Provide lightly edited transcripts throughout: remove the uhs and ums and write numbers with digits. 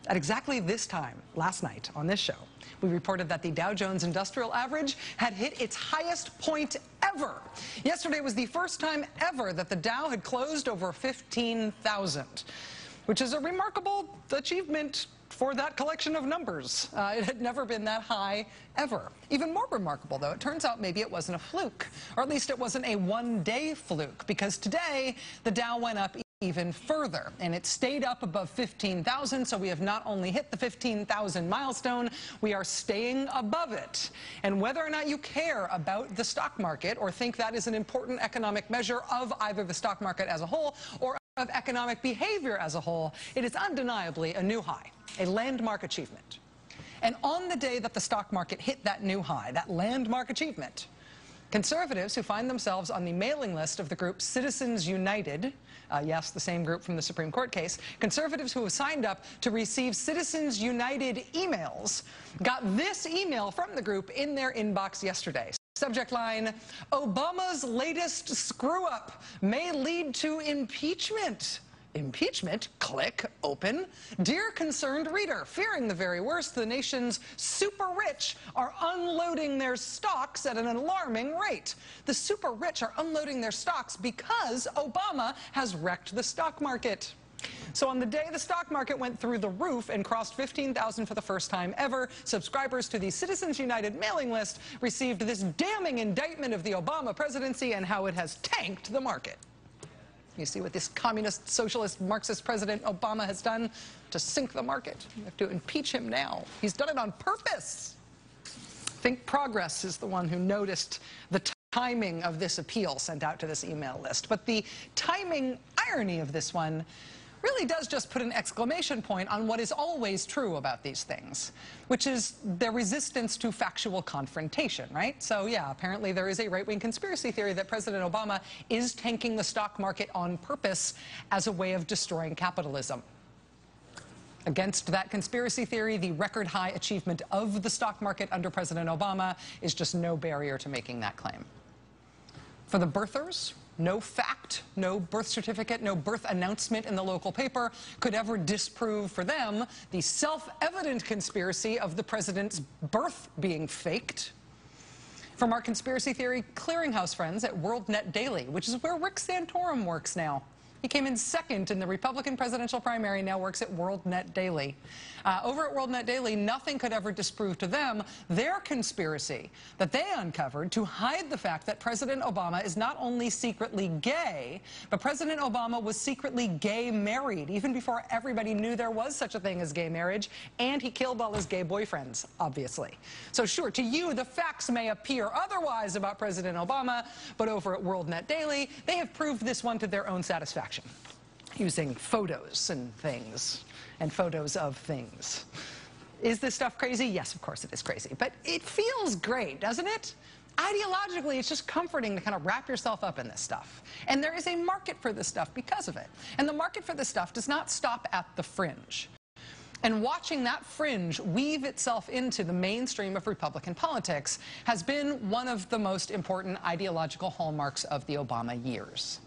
At exactly this time, last night on this show, we reported that the Dow Jones Industrial Average had hit its highest point ever. Yesterday was the first time ever that the Dow had closed over 15,000, which is a remarkable achievement for that collection of numbers. It had never been that high ever. Even more remarkable, though, it turns out maybe it wasn't a fluke, or at least it wasn't a one-day fluke, because today the Dow went up even further, and it stayed up above 15,000, so we have not only hit the 15,000 milestone, we are staying above it. And whether or not you care about the stock market or think that is an important economic measure of either the stock market as a whole or of economic behavior as a whole, it is undeniably a new high, a landmark achievement. And on the day that the stock market hit that new high, that landmark achievement, conservatives who find themselves on the mailing list of the group Citizens United, yes, the same group from the Supreme Court case, conservatives who have signed up to receive Citizens United emails got this email from the group in their inbox yesterday. Subject line, Obama's latest screw-up may lead to impeachment. Impeachment? Click, open. Dear concerned reader, fearing the very worst, the nation's super rich are unloading their stocks at an alarming rate. The super rich are unloading their stocks because Obama has wrecked the stock market. So on the day the stock market went through the roof and crossed 15,000 for the first time ever, subscribers to the Citizens United mailing list received this damning indictment of the Obama presidency and how it has tanked the market. You see what this communist, socialist, Marxist President Obama has done to sink the market. We have to impeach him now. He's done it on purpose. Think Progress is the one who noticed the timing of this appeal sent out to this email list. But the timing irony of this one really does just put an exclamation point on what is always true about these things, which is their resistance to factual confrontation, right? So yeah, apparently there is a right-wing conspiracy theory that President Obama is tanking the stock market on purpose as a way of destroying capitalism. Against that conspiracy theory, the record high achievement of the stock market under President Obama is just no barrier to making that claim. For the birthers, no fact, no birth certificate, no birth announcement in the local paper could ever disprove for them the self-evident conspiracy of the president's birth being faked. From our conspiracy theory clearinghouse friends at WorldNet Daily, which is where Rick Santorum works now. He came in second in the Republican presidential primary, now works at WorldNet Daily. Over at WorldNet Daily, nothing could ever disprove to them their conspiracy that they uncovered to hide the fact that President Obama is not only secretly gay, but President Obama was secretly gay married, even before everybody knew there was such a thing as gay marriage, and he killed all his gay boyfriends, obviously. So sure, to you, the facts may appear otherwise about President Obama, but over at WorldNet Daily, they have proved this one to their own satisfaction, using photos and things, and photos of things. Is this stuff crazy? Yes, of course it is crazy. But it feels great, doesn't it? Ideologically, it's just comforting to kind of wrap yourself up in this stuff. And there is a market for this stuff because of it. And the market for this stuff does not stop at the fringe. And watching that fringe weave itself into the mainstream of Republican politics has been one of the most important ideological hallmarks of the Obama years.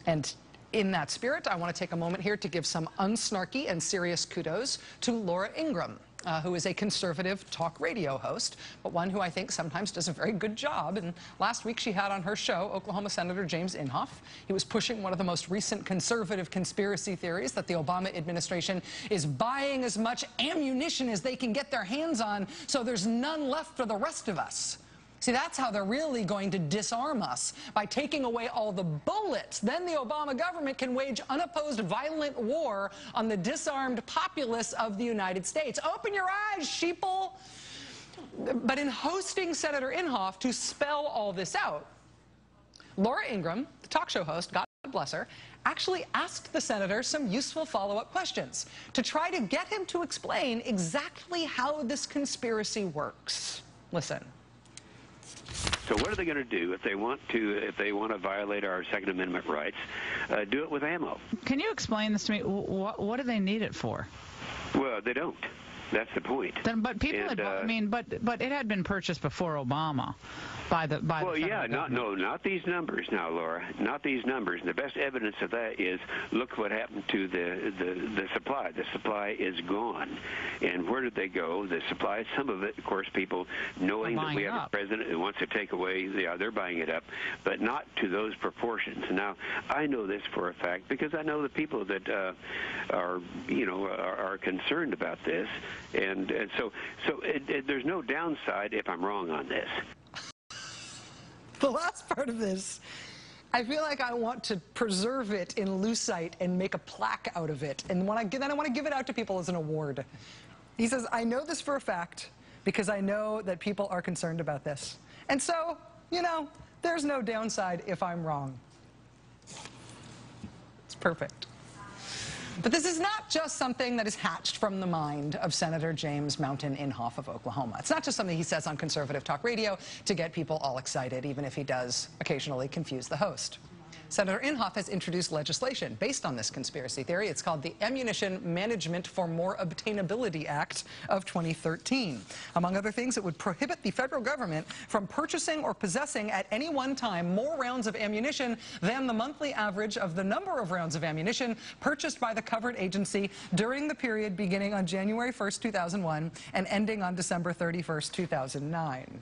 And in that spirit, I want to take a moment here to give some unsnarky and serious kudos to Laura Ingraham, who is a conservative talk radio host, but one who I think sometimes does a very good job. And last week she had on her show Oklahoma Senator James Inhofe. He was pushing one of the most recent conservative conspiracy theories that the Obama administration is buying as much ammunition as they can get their hands on, so there's none left for the rest of us. See, that's how they're really going to disarm us, by taking away all the bullets. Then the Obama government can wage unopposed violent war on the disarmed populace of the United States. Open your eyes, sheeple. But in hosting Senator Inhofe to spell all this out, Laura Ingraham, the talk show host, God bless her, actually asked the senator some useful follow-up questions to try to get him to explain exactly how this conspiracy works. Listen. So what are they going to do if they want to violate our Second Amendment rights? Do it with ammo. Can you explain this to me? What do they need it for? Well, they don't. That's the point. But people had, I mean, but it had been purchased before Obama by the well, yeah, not these numbers now, Laura, not these numbers. And the best evidence of that is look what happened to the supply. The supply is gone, and where did they go? The supply, some of it, of course, people knowing that we have a president who wants to take away, they're buying it up, but not to those proportions. Now, I know this for a fact because I know the people that are concerned about this. And so there's no downside if I'm wrong on this. The last part of this, I feel like I want to preserve it in lucite and make a plaque out of it. And then I want to give it out to people as an award. He says, I know this for a fact because I know that people are concerned about this. And so, there's no downside if I'm wrong. It's perfect. But this is not just something that is hatched from the mind of Senator James Mountain Inhofe of Oklahoma. It's not just something he says on conservative talk radio to get people all excited, even if he does occasionally confuse the host. Senator Inhofe has introduced legislation based on this conspiracy theory. It's called the Ammunition Management for More Obtainability Act of 2013. Among other things, it would prohibit the federal government from purchasing or possessing at any one time more rounds of ammunition than the monthly average of the number of rounds of ammunition purchased by the covered agency during the period beginning on January 1st, 2001 and ending on December 31st, 2009.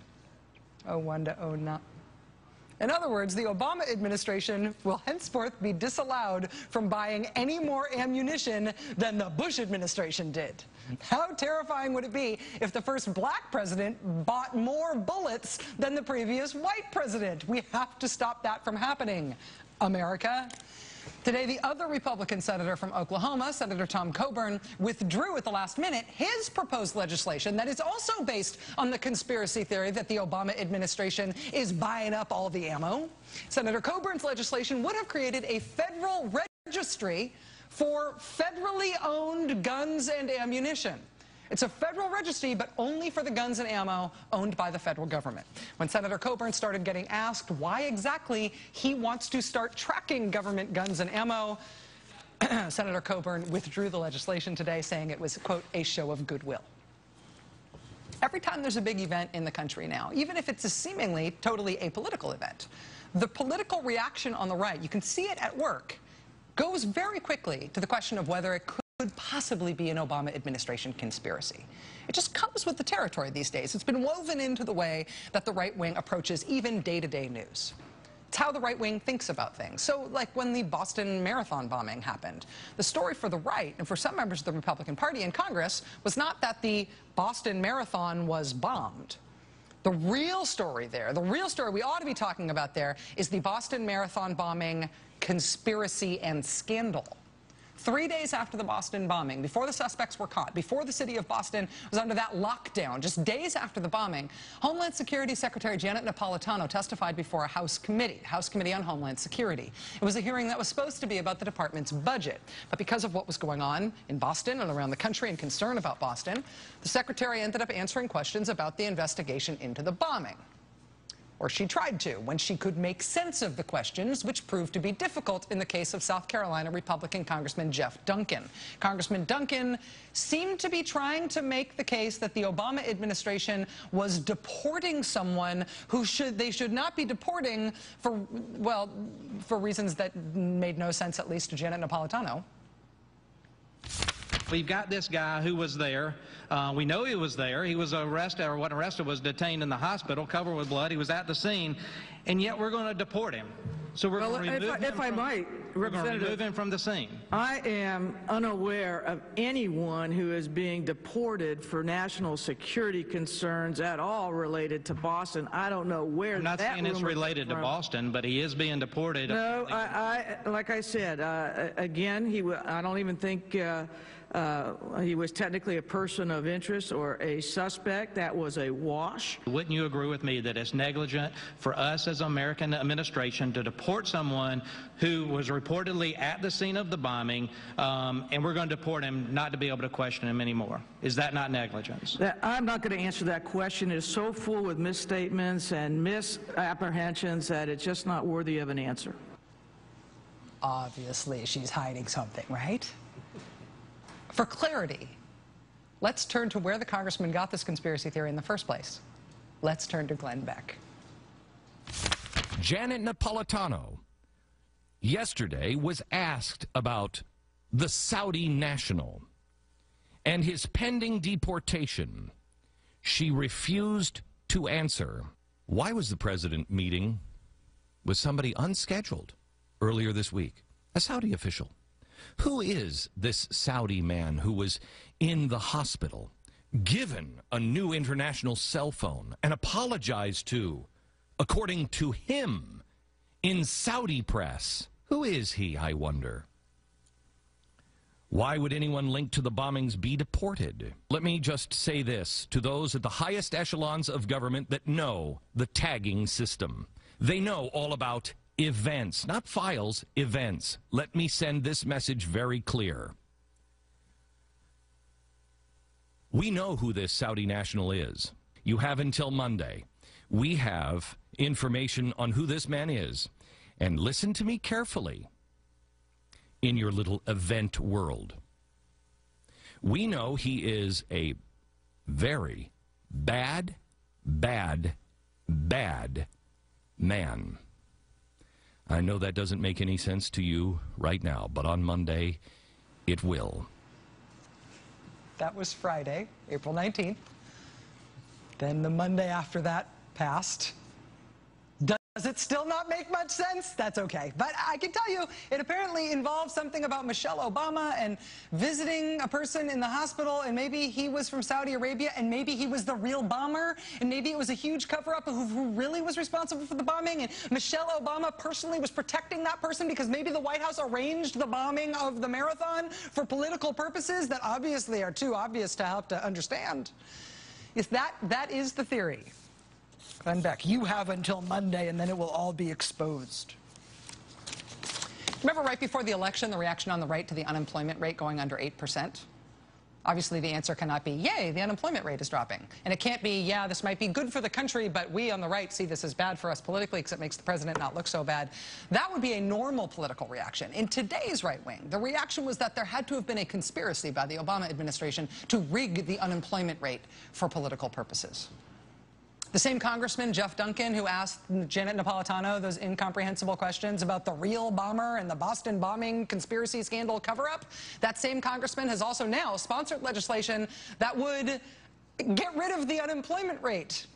01 to 09. In other words, the Obama administration will henceforth be disallowed from buying any more ammunition than the Bush administration did. How terrifying would it be if the first black president bought more bullets than the previous white president? We have to stop that from happening, America. Today, the other Republican senator from Oklahoma, Senator Tom Coburn, withdrew at the last minute his proposed legislation that is also based on the conspiracy theory that the Obama administration is buying up all the ammo. Senator Coburn's legislation would have created a federal registry for federally owned guns and ammunition. It's a federal registry, but only for the guns and ammo owned by the federal government. When Senator Coburn started getting asked why exactly he wants to start tracking government guns and ammo, Senator Coburn withdrew the legislation today, saying it was, quote, a show of goodwill. Every time there's a big event in the country now, even if it's a seemingly totally apolitical event, the political reaction on the right, you can see it at work, goes very quickly to the question of whether it could possibly be an Obama administration conspiracy. It just comes with the territory these days. It's been woven into the way that the right wing approaches even day-to-day news. It's how the right wing thinks about things. So, like when the Boston Marathon bombing happened, the story for the right and for some members of the Republican Party in Congress was not that the Boston Marathon was bombed. The real story there, the real story we ought to be talking about there, is the Boston Marathon bombing conspiracy and scandal. 3 days after the Boston bombing, before the suspects were caught, before the city of Boston was under that lockdown, just days after the bombing, Homeland Security Secretary Janet Napolitano testified before a House Committee on Homeland Security. It was a hearing that was supposed to be about the department's budget. But because of what was going on in Boston and around the country and concern about Boston, the secretary ended up answering questions about the investigation into the bombing. Or she tried to, when she could make sense of the questions, which proved to be difficult in the case of South Carolina Republican Congressman Jeff Duncan. Congressman Duncan seemed to be trying to make the case that the Obama administration was deporting someone who they should not be deporting for reasons that made no sense, at least to Janet Napolitano. We've got this guy who was there. We know he was there. He was arrested, or wasn't arrested, was detained in the hospital, covered with blood. He was at the scene, and yet we're going to deport him. So we're going to remove him from the scene. I am unaware of anyone who is being deported for national security concerns at all related to Boston. I don't know where that I'm not saying it's related to Boston, but he is being deported. No, like I said, again, I don't even think he was technically a person of interest or a suspect. That was a wash. Wouldn't you agree with me that it's negligent for us as American administration to deport someone who was reportedly at the scene of the bombing, and we're going to deport him not to be able to question him anymore? Is that not negligence? I'm not going to answer that question. It is so full with misstatements and misapprehensions that it's just not worthy of an answer. Obviously, she's hiding something, right? For clarity, let's turn to where the congressman got this conspiracy theory in the first place. Let's turn to Glenn Beck. Janet Napolitano yesterday was asked about the Saudi national and his pending deportation. She refused to answer. Why was the president meeting with somebody unscheduled earlier this week? A Saudi official. Who is this Saudi man who was in the hospital, given a new international cell phone, and apologized to, according to him, in Saudi press? Who is he, I wonder? Why would anyone linked to the bombings be deported? Let me just say this to those at the highest echelons of government that know the tagging system. They know all about events, not files, events. Let me send this message very clear. We know who this Saudi national is. You have until Monday. We have information on who this man is. And listen to me carefully in your little event world. We know he is a very bad, bad, bad man. I know that doesn't make any sense to you right now, but on Monday, it will. That was Friday, April 19th. Then the Monday after that passed. Does it still not make much sense? That's okay. But I can tell you, it apparently involves something about Michelle Obama and visiting a person in the hospital, and maybe he was from Saudi Arabia, and maybe he was the real bomber, and maybe it was a huge cover-up of who really was responsible for the bombing, and Michelle Obama personally was protecting that person because maybe the White House arranged the bombing of the marathon for political purposes that obviously are too obvious to have to understand. Yes, that is the theory. Glenn Beck, you have until Monday, and then it will all be exposed. Remember right before the election, the reaction on the right to the unemployment rate going under 8%? Obviously, the answer cannot be, yay, the unemployment rate is dropping. And it can't be, yeah, this might be good for the country, but we on the right see this as bad for us politically because it makes the president not look so bad. That would be a normal political reaction. In today's right wing, the reaction was that there had to have been a conspiracy by the Obama administration to rig the unemployment rate for political purposes. The same congressman, Jeff Duncan, who asked Janet Napolitano those incomprehensible questions about the real bomber and the Boston bombing conspiracy scandal cover-up, that same congressman has also now sponsored legislation that would get rid of the unemployment rate.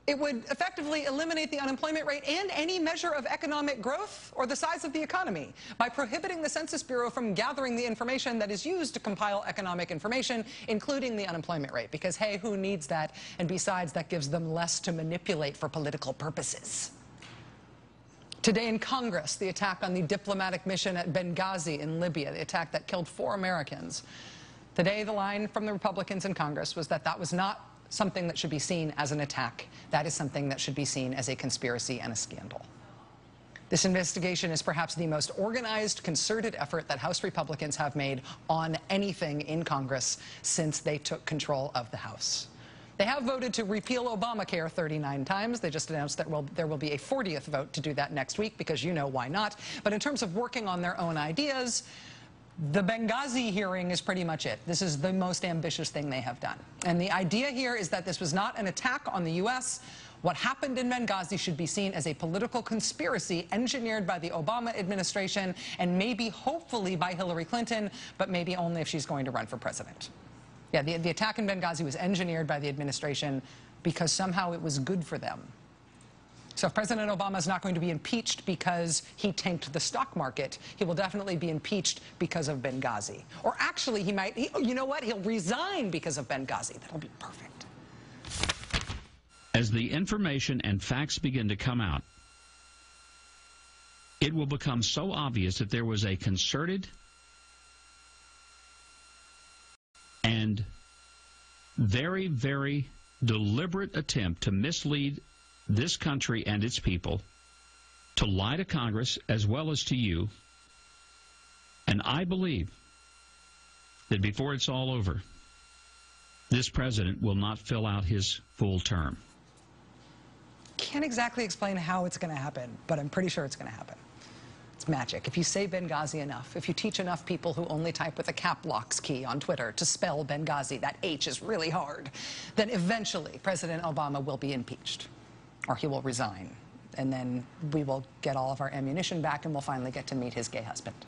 It would effectively eliminate the unemployment rate and any measure of economic growth or the size of the economy by prohibiting the Census Bureau from gathering the information that is used to compile economic information, including the unemployment rate. Because, hey, who needs that? And besides, that gives them less to manipulate for political purposes. Today in Congress, the attack on the diplomatic mission at Benghazi in Libya, the attack that killed 4 Americans. Today, the line from the Republicans in Congress was that that was not something that should be seen as an attack. That is something that should be seen as a conspiracy and a scandal. This investigation is perhaps the most organized, concerted effort that House Republicans have made on anything in Congress since they took control of the House. They have voted to repeal Obamacare 39 times. They just announced that there will be a 40th vote to do that next week because you know why not. But in terms of working on their own ideas, the Benghazi hearing is pretty much it. This is the most ambitious thing they have done. And the idea here is that this was not an attack on the U.S. What happened in Benghazi should be seen as a political conspiracy engineered by the Obama administration and maybe, hopefully, by Hillary Clinton, but maybe only if she's going to run for president. Yeah, the attack in Benghazi was engineered by the administration because somehow it was good for them. So if President Obama is not going to be impeached because he tanked the stock market, he will definitely be impeached because of Benghazi. Or actually, you know what? He'll resign because of Benghazi. That'll be perfect. As the information and facts begin to come out, it will become so obvious that there was a concerted and very, very deliberate attempt to mislead this country and its people, to lie to Congress as well as to you. And I believe that before it's all over, this president will not fill out his full term. Can't exactly explain how it's going to happen, but I'm pretty sure it's going to happen. It's magic. If you say Benghazi enough, if you teach enough people who only type with a cap locks key on Twitter to spell Benghazi, that H is really hard, then eventually President Obama will be impeached, or he will resign. And then we will get all of our ammunition back and we'll finally get to meet his gay husband.